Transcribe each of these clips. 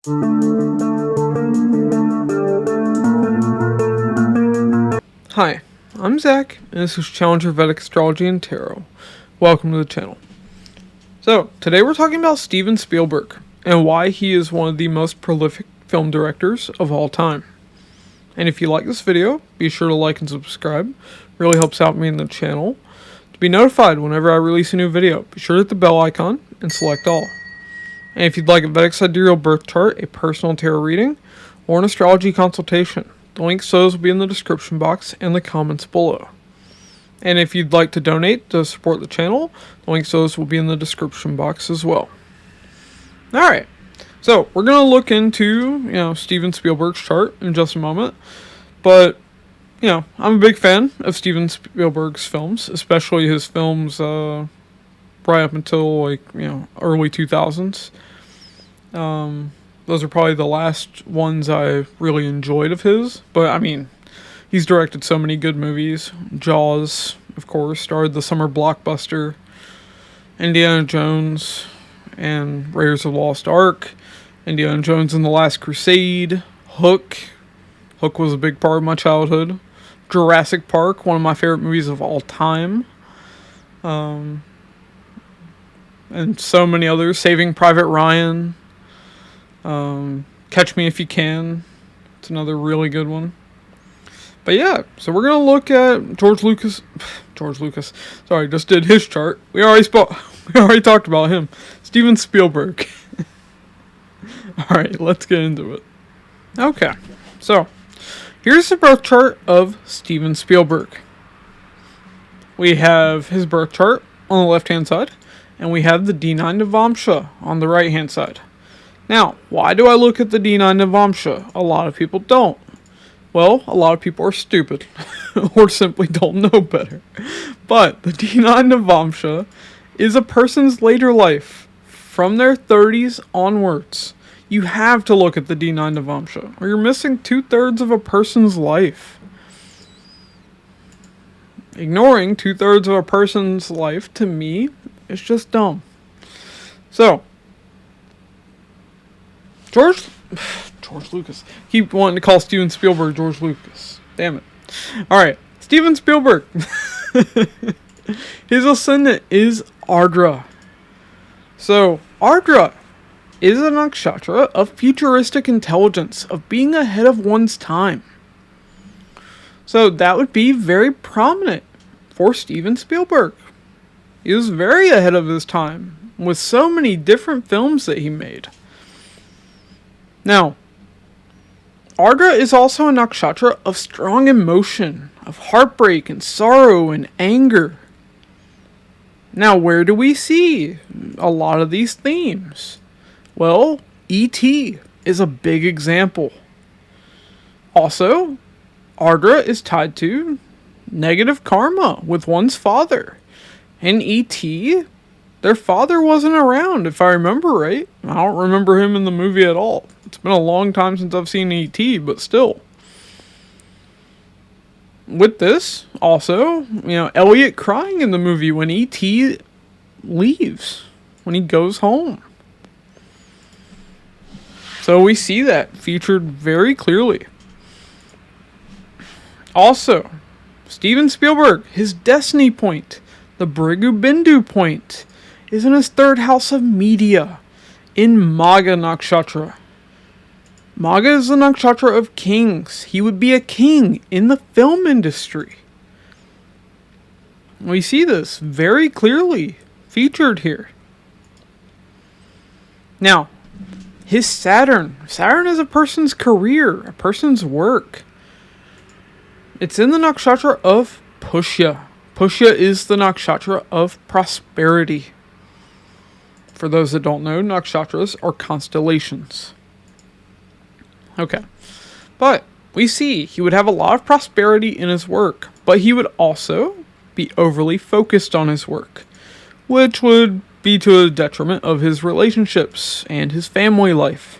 Hi, I'm Zach, and this is Challenger Vedic Astrology and Tarot. Welcome to the channel. So, today we're talking about Steven Spielberg, and why he is one of the most prolific film directors of all time. And if you like this video, be sure to like and subscribe. It really helps out me and the channel. To be notified whenever I release a new video, be sure to hit the bell icon and select all. And if you'd like a Vedic Sidereal birth chart, a personal tarot reading, or an astrology consultation, the links to those will be in the description box and the comments below. And if you'd like to donate to support the channel, the links to those will be in the description box as well. Alright, so we're going to look into, Steven Spielberg's chart in just a moment. But, I'm a big fan of Steven Spielberg's films, especially his films right up until, early 2000s. Those are probably the last ones I really enjoyed of his. But, he's directed so many good movies. Jaws, of course, starred the summer blockbuster. Indiana Jones and Raiders of the Lost Ark. Indiana Jones and the Last Crusade. Hook. Hook was a big part of my childhood. Jurassic Park, one of my favorite movies of all time. And so many others. Saving Private Ryan. Catch Me If You Can. It's another really good one. But yeah, so we're going to look at George Lucas. Sorry, just did his chart. We already talked about him. Steven Spielberg. Alright, let's get into it. Okay, so here's the birth chart of Steven Spielberg. We have his birth chart on the left hand side, and we have the D9 Navamsa on the right hand side. Now, why do I look at the D9 Navamsa? A lot of people don't. Well, a lot of people are stupid, or simply don't know better. But the D9 Navamsa is a person's later life, from their 30s onwards. You have to look at the D9 Navamsa, or you're missing 2/3 of a person's life. Ignoring 2/3 of a person's life, to me, is just dumb. So, George Lucas. Keep wanting to call Steven Spielberg George Lucas. Damn it. Alright, Steven Spielberg. His ascendant is Ardra. So, Ardra is a nakshatra of futuristic intelligence, of being ahead of one's time. So, that would be very prominent for Steven Spielberg. He was very ahead of his time, with so many different films that he made. Now, Ardra is also a nakshatra of strong emotion, of heartbreak and sorrow and anger. Now, where do we see a lot of these themes? Well, E.T. is a big example. Also, Ardra is tied to negative karma with one's father. And E.T., their father wasn't around, if I remember right. I don't remember him in the movie at all. It's been a long time since I've seen E.T., but still. With this, also, Elliot crying in the movie when E.T. leaves, when he goes home. So we see that featured very clearly. Also, Steven Spielberg, his destiny point, the Bhrigu Bindu point, is in his third house of media, in Magha Nakshatra. Magha is the nakshatra of kings. He would be a king in the film industry. We see this very clearly featured here. Now, his Saturn. Saturn is a person's career, a person's work. It's in the nakshatra of Pushya. Pushya is the nakshatra of prosperity. For those that don't know, nakshatras are constellations. Okay. But we see he would have a lot of prosperity in his work, but he would also be overly focused on his work, which would be to the detriment of his relationships and his family life.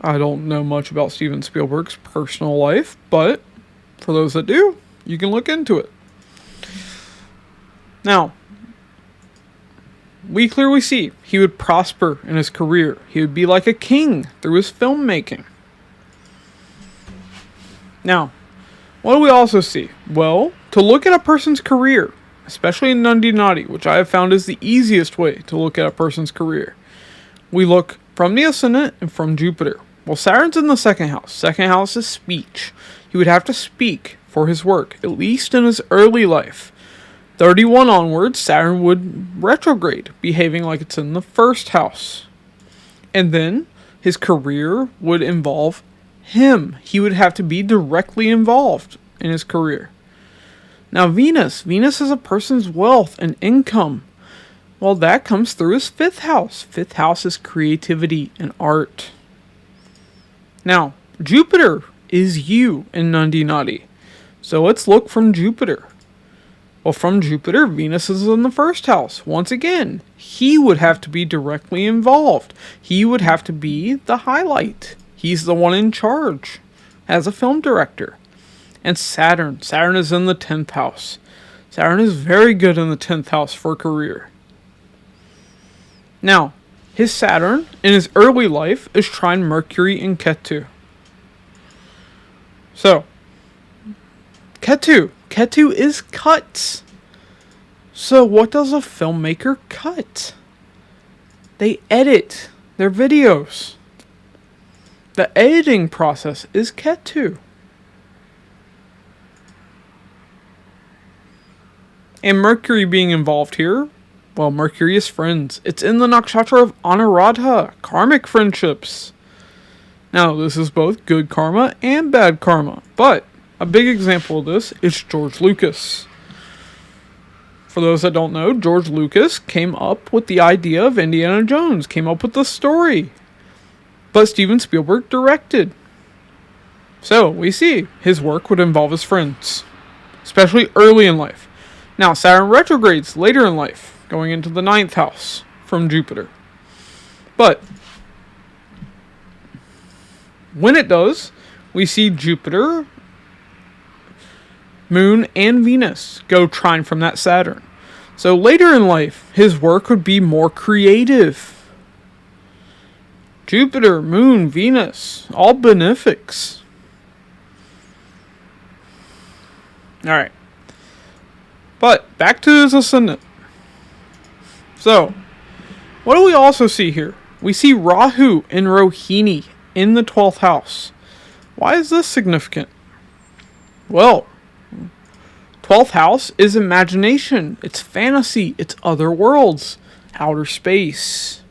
I don't know much about Steven Spielberg's personal life, but for those that do, you can look into it. Now, we clearly see he would prosper in his career. He would be like a king through his filmmaking. Now, what do we also see? Well, to look at a person's career, especially in Nandi Nadi, which I have found is the easiest way to look at a person's career, we look from the ascendant and from Jupiter. Well, Saturn's in the second house. Second house is speech. He would have to speak for his work, at least in his early life. 31 onwards, Saturn would retrograde, behaving like it's in the first house. And then his career would involve him. He would have to be directly involved in his career. Now Venus is a person's wealth and income. Well, that comes through his fifth house. Fifth house is creativity and art. Now, Jupiter is you in Nandi Nadi. So let's look from Jupiter. Well, from Jupiter, Venus is in the first house. Once again, he would have to be directly involved. He would have to be the highlight. He's the one in charge as a film director. And Saturn is in the 10th house. Saturn is very good in the 10th house for career. Now, his Saturn in his early life is trine Mercury and Ketu. So, Ketu is cuts. So what does a filmmaker cut? They edit their videos. The editing process is Ketu. And Mercury being involved here, well, Mercury is friends. It's in the nakshatra of Anuradha, karmic friendships. Now, this is both good karma and bad karma, but a big example of this is George Lucas. For those that don't know, George Lucas came up with the idea of Indiana Jones, came up with the story, but Steven Spielberg directed. So, we see his work would involve his friends, especially early in life. Now, Saturn retrogrades later in life, going into the 9th house from Jupiter. But when it does, we see Jupiter, Moon, and Venus go trine from that Saturn. So later in life, his work would be more creative. Jupiter, Moon, Venus, all benefics. Alright. But back to his ascendant. So, what do we also see here? We see Rahu and Rohini in the 12th house. Why is this significant? Well, 12th house is imagination, it's fantasy, it's other worlds, outer space.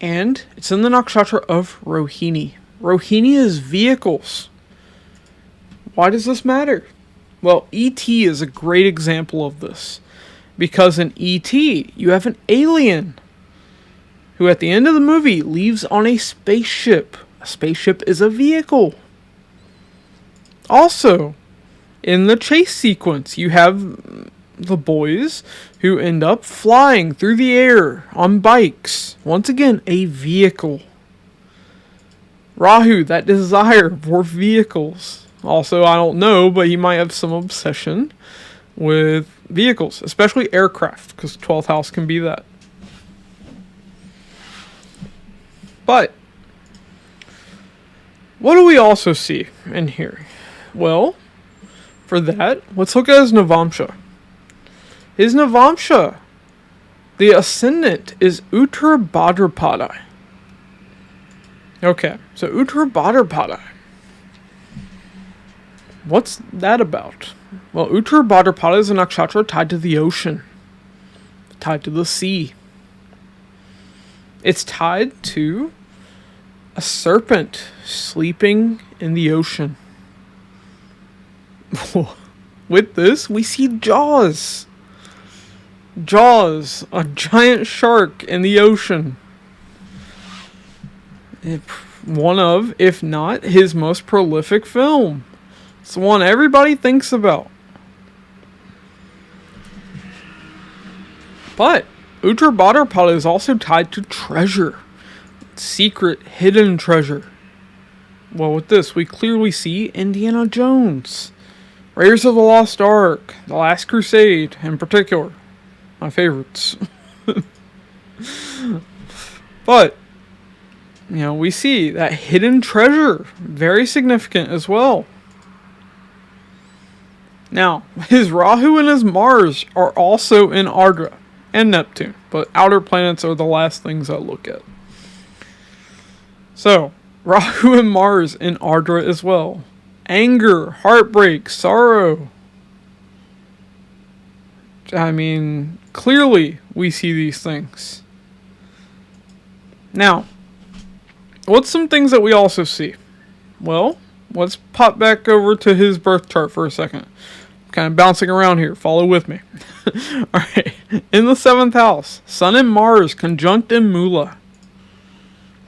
And it's in the nakshatra of Rohini. Rohini is vehicles. Why does this matter? Well, E.T. is a great example of this. Because in E.T., you have an alien who at the end of the movie leaves on a spaceship. A spaceship is a vehicle. Also, in the chase sequence, you have the boys who end up flying through the air on bikes. Once again, a vehicle. Rahu, that desire for vehicles. Also, I don't know, but he might have some obsession with vehicles, especially aircraft, because 12th house can be that. But what do we also see in here? Well, for that, let's look at his Navamsa. His Navamsa, the ascendant is Uttara Bhadrapada. Okay, so Uttara Bhadrapada. What's that about? Well, Uttara Bhadrapada is a nakshatra tied to the ocean, tied to the sea. It's tied to a serpent sleeping in the ocean. With this, we see Jaws. Jaws, a giant shark in the ocean. One of, if not, his most prolific film. It's the one everybody thinks about. But Uttara Bhadrapada is also tied to treasure. Secret, hidden treasure. Well, with this, we clearly see Indiana Jones. Raiders of the Lost Ark, The Last Crusade, in particular. My favorites. But, we see that hidden treasure, very significant as well. Now, his Rahu and his Mars are also in Ardra and Neptune, but outer planets are the last things I look at. So, Rahu and Mars in Ardra as well. Anger, heartbreak, sorrow. I mean, clearly we see these things. Now, what's some things that we also see? Well, let's pop back over to his birth chart for a second. Kind of bouncing around here. Follow with me. Alright. In the 7th house, Sun and Mars conjunct in Mula.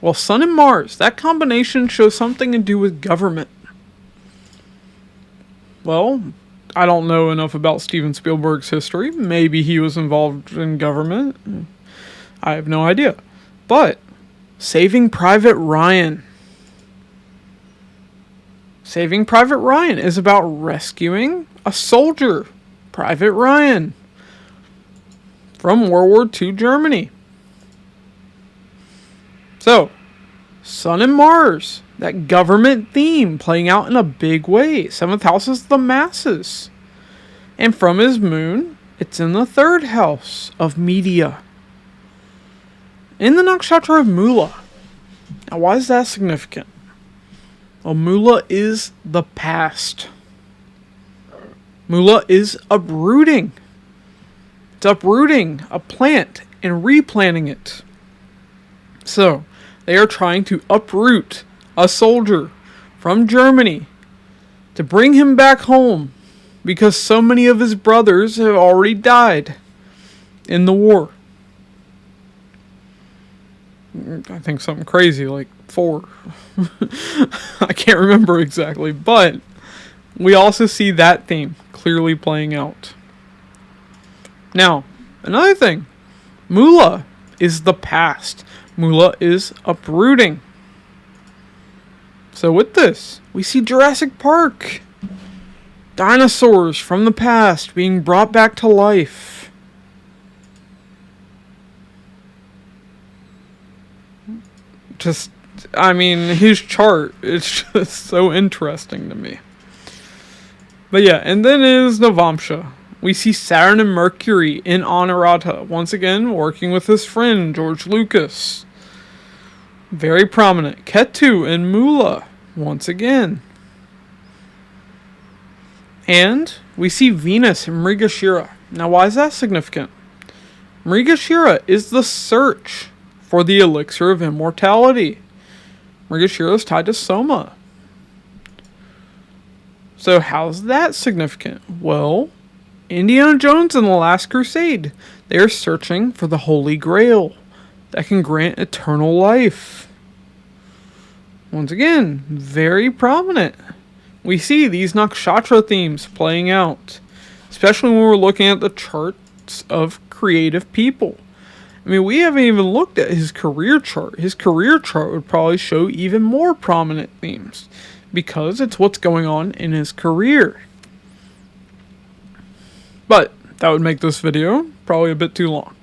Well, Sun and Mars, that combination shows something to do with government. Well, I don't know enough about Steven Spielberg's history. Maybe he was involved in government. I have no idea. But, Saving Private Ryan. Saving Private Ryan is about rescuing a soldier, Private Ryan, from World War II Germany. So, Sun and Mars, that government theme playing out in a big way. 7th house is the masses. And from his moon, it's in the 3rd house of media. In the nakshatra of Mula. Now, why is that significant? Well, Mula is the past. Mula is uprooting. It's uprooting a plant and replanting it. So, they are trying to uproot a soldier from Germany to bring him back home because so many of his brothers have already died in the war. I think something crazy like 4. I can't remember exactly, but we also see that theme clearly playing out. Now, another thing, Mula is the past. Mula is uprooting. So with this, we see Jurassic Park. Dinosaurs from the past being brought back to life. His chart, it's just so interesting to me. But yeah, and then is Navamsa. We see Saturn and Mercury in Anurata, once again working with his friend George Lucas. Very prominent. Ketu and Mula, once again. And we see Venus in Mrigashira. Now, why is that significant? Mrigashira is the search for the elixir of immortality. Mrigashira is tied to Soma. So how's that significant? Well, Indiana Jones and the Last Crusade. They are searching for the Holy Grail that can grant eternal life. Once again, very prominent. We see these nakshatra themes playing out, especially when we're looking at the charts of creative people. I mean, we haven't even looked at his career chart. His career chart would probably show even more prominent themes because it's what's going on in his career. But that would make this video probably a bit too long.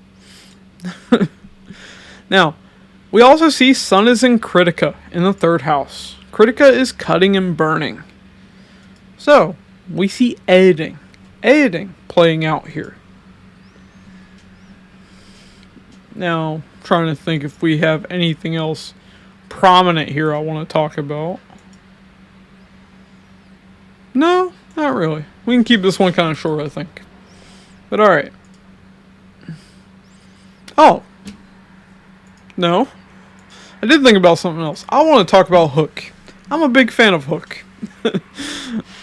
Now, we also see Sun is in Kritika in the 3rd house. Kritika is cutting and burning. So, we see editing playing out here. Now, trying to think if we have anything else prominent here I want to talk about. No, not really. We can keep this one kind of short, I think. But alright. Oh. No. I did think about something else. I want to talk about Hook. I'm a big fan of Hook.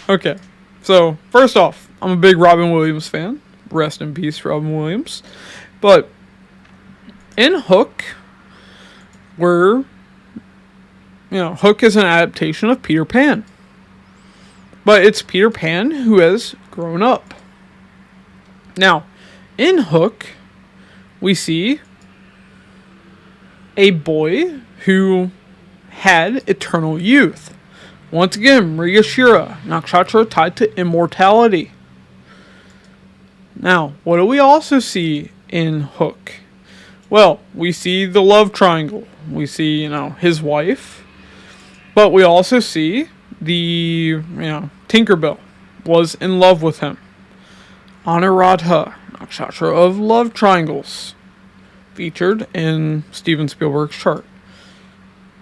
Okay. So, first off, I'm a big Robin Williams fan. Rest in peace, Robin Williams. But in Hook, Hook is an adaptation of Peter Pan. But it's Peter Pan who has grown up. Now, in Hook, we see a boy who had eternal youth. Once again, Mrigashira, nakshatra tied to immortality. Now, what do we also see in Hook? Well, we see the love triangle. We see, his wife. But we also see Tinkerbell was in love with him. Anuradha, nakshatra of love triangles, featured in Steven Spielberg's chart.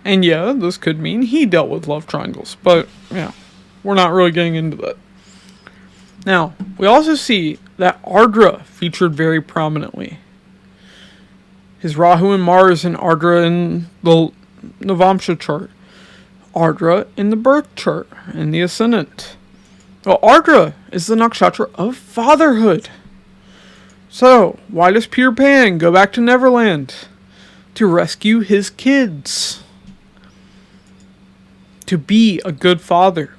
And yeah, this could mean he dealt with love triangles, but we're not really getting into that. Now, we also see that Ardra featured very prominently. His Rahu and Mars and Ardra in the Navamsa chart. Ardra in the birth chart, in the ascendant. Well, Ardra is the nakshatra of fatherhood. So, why does Peter Pan go back to Neverland? To rescue his kids. To be a good father.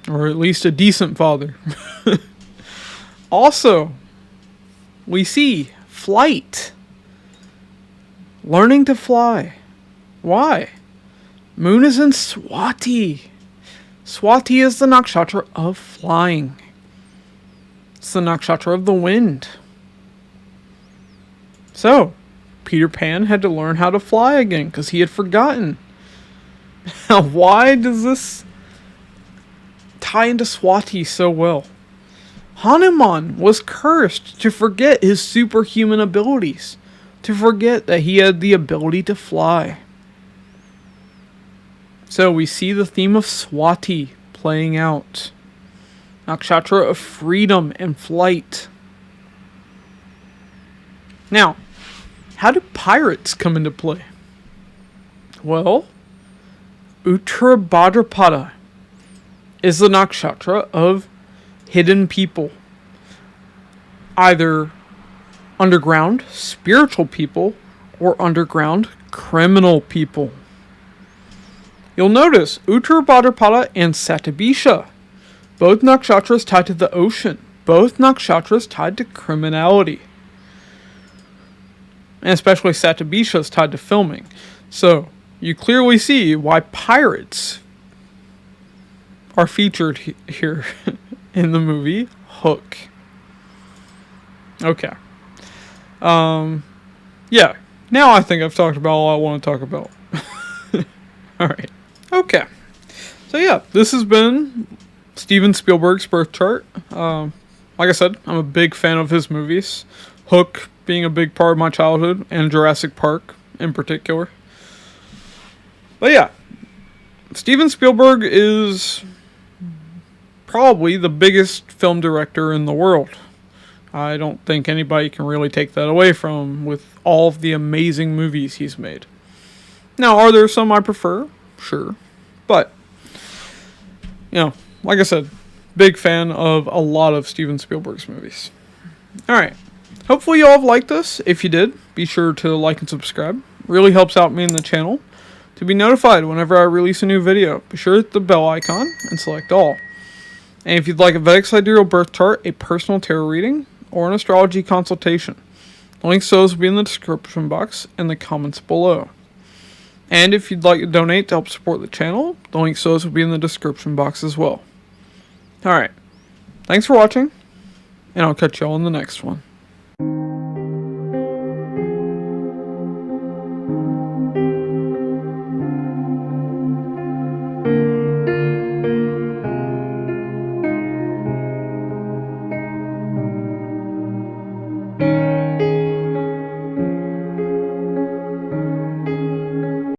Or at least a decent father. Also, we see flight. Learning to fly. Why? Moon is in Swati. Swati is the nakshatra of flying. It's the nakshatra of the wind. So, Peter Pan had to learn how to fly again because he had forgotten. Now, why does this tie into Swati so well? Hanuman was cursed to forget his superhuman abilities, to forget that he had the ability to fly. So we see the theme of Swati playing out. Nakshatra of freedom and flight. Now, how do pirates come into play? Well, Uttara Bhadrapada is the nakshatra of hidden people. Either underground spiritual people or underground criminal people. You'll notice Uttara Bhadrapada and Satyabisha, both nakshatras tied to the ocean, both nakshatras tied to criminality. And especially Satyabisha is tied to filming. So, you clearly see why pirates are featured here in the movie Hook. Okay. Yeah. Now I think I've talked about all I want to talk about. Alright. Okay. So yeah, this has been Steven Spielberg's birth chart. Like I said, I'm a big fan of his movies. Hook being a big part of my childhood, and Jurassic Park in particular. But yeah, Steven Spielberg is probably the biggest film director in the world. I don't think anybody can really take that away from him with all of the amazing movies he's made. Now, are there some I prefer? Sure. But, like I said, big fan of a lot of Steven Spielberg's movies. Alright. Hopefully you all have liked this. If you did, be sure to like and subscribe. Really helps out me in the channel. To be notified whenever I release a new video, be sure to hit the bell icon and select all. And if you'd like a Vedic Sidereal birth chart, a personal tarot reading, or an astrology consultation, the links to those will be in the description box and the comments below. And if you'd like to donate to help support the channel, the links to those will be in the description box as well. Alright, thanks for watching, and I'll catch y'all in the next one.